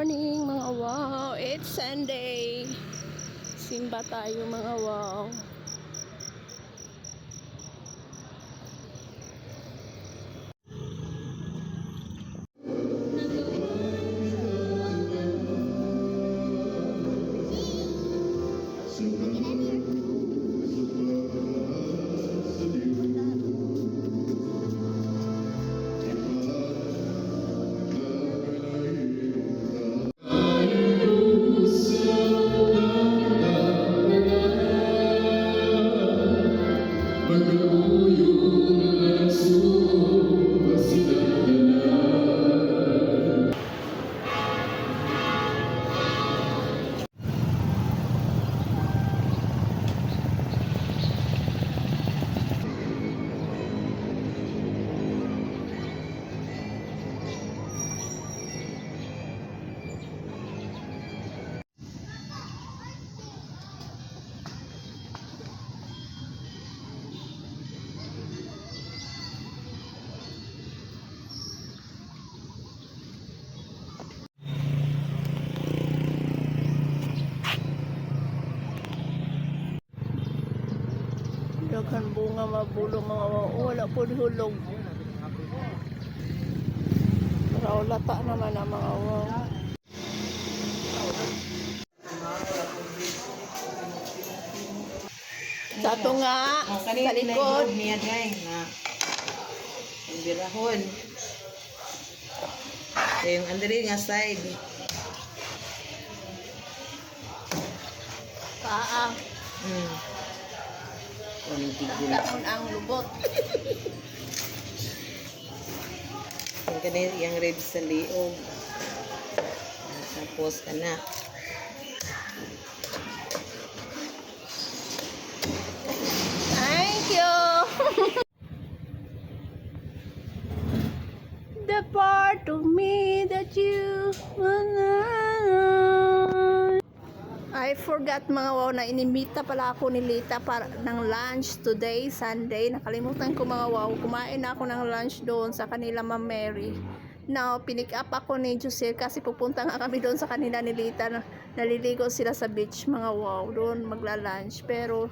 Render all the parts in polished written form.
morning mga wow, it's Sunday. Simba tayo mga wow. Daghan bunga mabulong mga wow, wala po hulog. Pero lata naman ang mga wow. Sato nga sa likod niya day na birahon. Yung andiri nga side. paa. Taon ang lubot. Yung kanil yung ribs sa liog. Tapos kana. Thank you. The part of me that you wanna. I forgot mga wow na inimbita pala ako ni Lita para ng lunch today, Sunday. Nakalimutan ko mga wow. Kumain na ako ng lunch doon sa kanila Ma'am Mary. Now, pinick up ako ni Jose kasi pupunta nga kami doon sa kanila ni Lita. Naliligo sila sa beach mga wow. Doon magla-lunch. Pero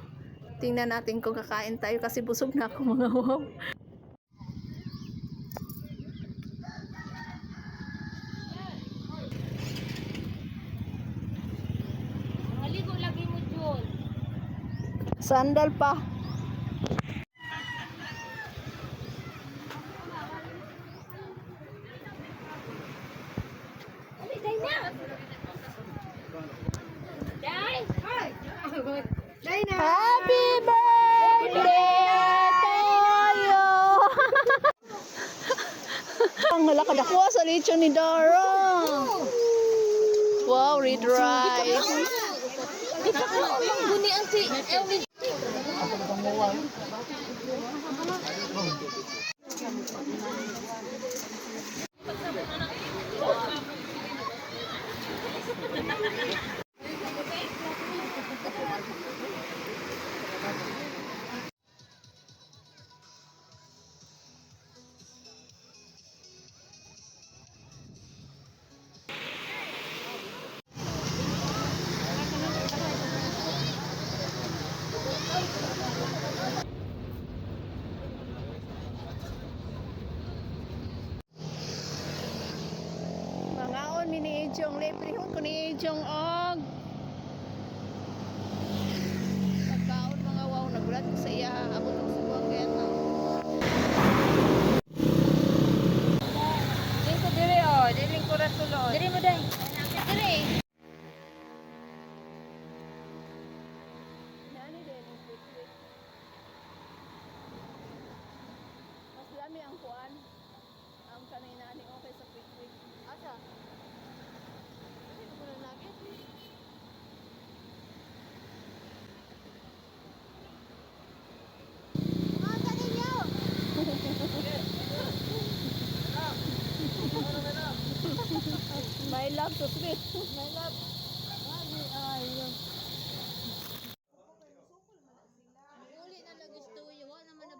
tingnan natin kung kakain tayo kasi busog na ako mga wow. Maligo lagi mo dyan. Sandal pa. Ali, day na! Day! Day na! Happy birthday to you! Ang halakad ako sa lechon ni Dara. Wow, red rice. Ito ko lang guni ang ti. Elvin. Mangaon mi ni Ejong, librehon ko ni Ejong og pagkaon mga wow, nagulat ko sa iya, abot ko sa buwang geta. Dili ko diri oh. Dili ko rasulod. Diri mo day. Diri. Nani din ang quick. Mas dami ang kuan. Ang kanay nani okay sa quick. Asa? Dito ko na lagi. My love to sweet. My love. Ay, Uli na lang gusto yo. Wa naman na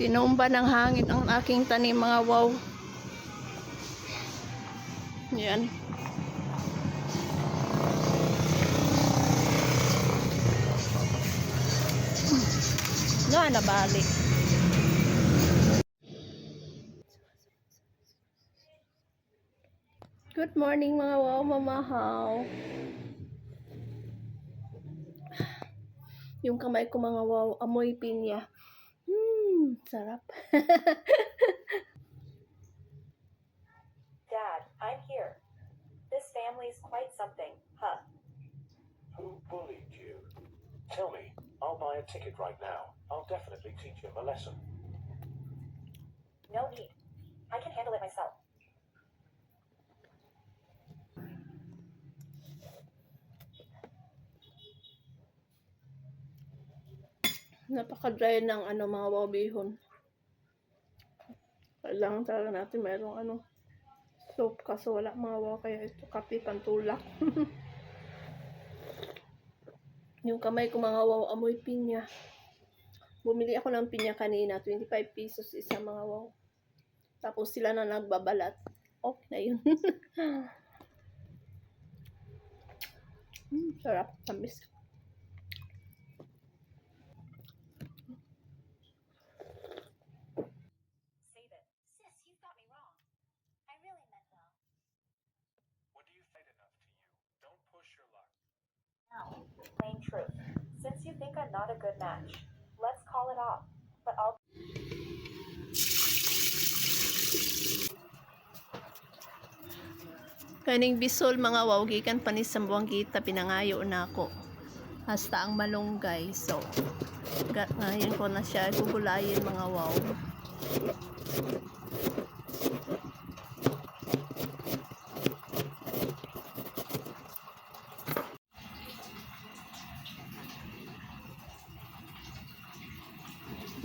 Binomba ng hangin ang aking tanim mga wow. Yan. Nabalik. Good morning mga wow, mamahaw. Yung kamay ko mga wow, amoy pinya. Sarap. Dad, I'm here. This family's quite something, huh? Who bullied you? Tell me. I'll buy a ticket right now. I'll definitely teach him a lesson. No need. I can handle it myself. Napaka-dry ng mga wow bihon. Kailangan talaga natin mayroong soap kaso wala mga wow kaya ito kape pantulak. Yung kamay ko mga wow amoy pinya. Bumili ako ng pinya kanina, 25 pesos isa mga wow. Tapos sila na nagbabalat. Okay na yun. Sarap, tamis. Save it. Sis, you got me wrong. I really meant well. What do you fight enough to you? Don't push your luck. Now, plain truth. Since you think I'm not a good match, let's call it off. But I'll Kaning bisol mga wow gikan pa ni sa Buanggita pinangayo na ako. Hasta ang malunggay. So ngayon ko na siya gugulayin mga wow.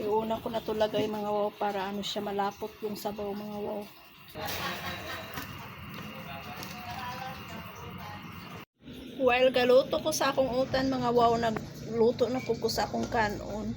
Iuna ko na to lagay mga wow para siya malapot yung sabaw mga wow. While galuto ko sa akong utan mga wow, nagluto na ko sa akong kanon.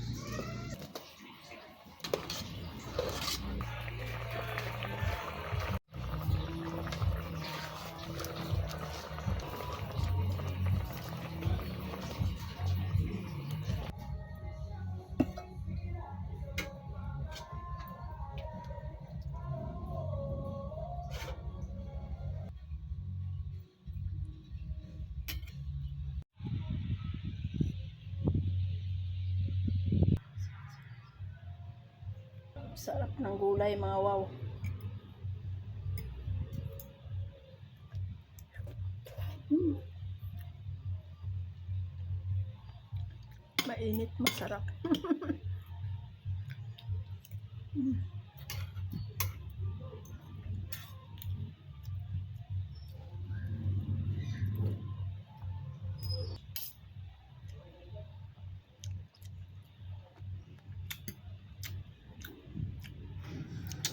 Sarap ng gulay mga wow. Mainit, masarap.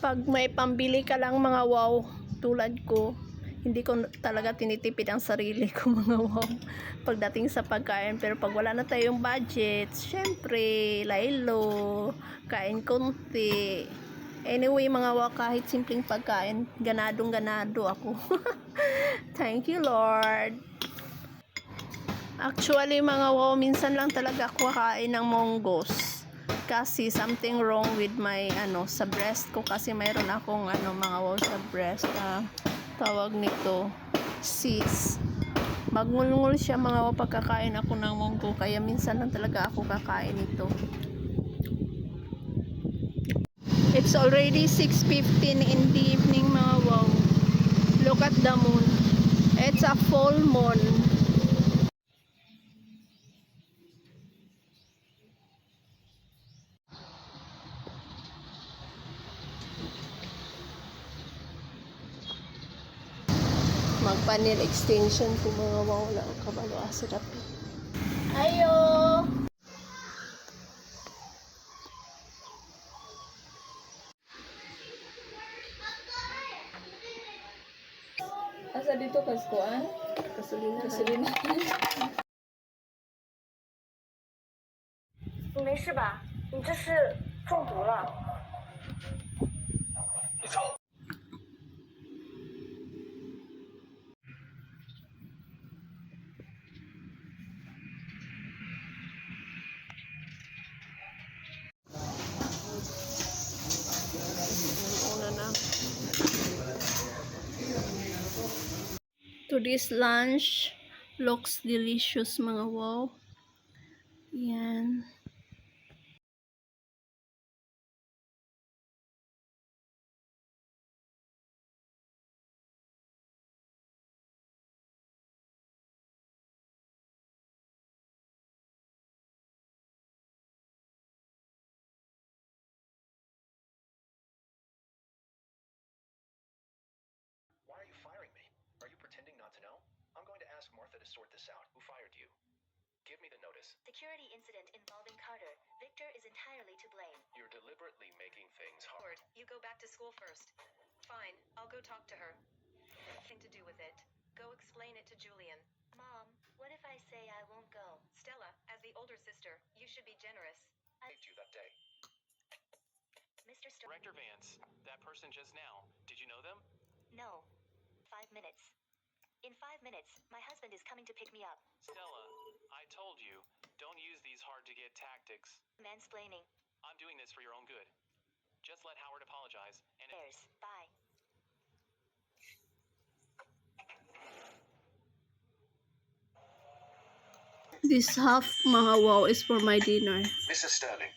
Pag may pambili ka lang mga wow, tulad ko, hindi ko talaga tinitipid ang sarili ko mga wow pagdating sa pagkain. Pero pag wala na tayong budget, syempre laylo, kain konti. Anyway mga wow, kahit simpleng pagkain, ganadong ganado ako. Thank you Lord. Actually mga wow, minsan lang talaga ako kakain ng monggos kasi something wrong with my sa breast ko kasi mayroon akong mga wow sa breast, tawag nito cyst. Magngulngul siya mga wow pagkakain ako ng munggo, kaya minsan lang talaga ako kakain ito. It's already 6:15 in the evening mga wow. Look at the moon. It's a full moon. Magpanel extension ko mga wow, wala ang kabalo asirap. Ayo! Asa dito kaskuan? Gasolina. 你没事吧？你这是中毒了。to this lunch. Looks delicious mga wow. Yan. Why are you firing me? Are you pretending not to know? I'm going to ask Martha to sort this out. Who fired you? Give me the notice. Security incident involving Carter. Victor is entirely to blame. You're deliberately making things hard. You go back to school first. Fine, I'll go talk to her. Nothing to do with it. Go explain it to Julian. Mom, what if I say I won't go? Stella, as the older sister, you should be generous. Saved you that day. Mr. Director Vance, that person just now, did you know them? No. 5 minutes. In 5 minutes, my husband is coming to pick me up. Stella, I told you, don't use these hard-to-get tactics. Mansplaining. I'm doing this for your own good. Just let Howard apologize, and There's. Bye. This half mga wow is for my dinner. Mrs. Sterling,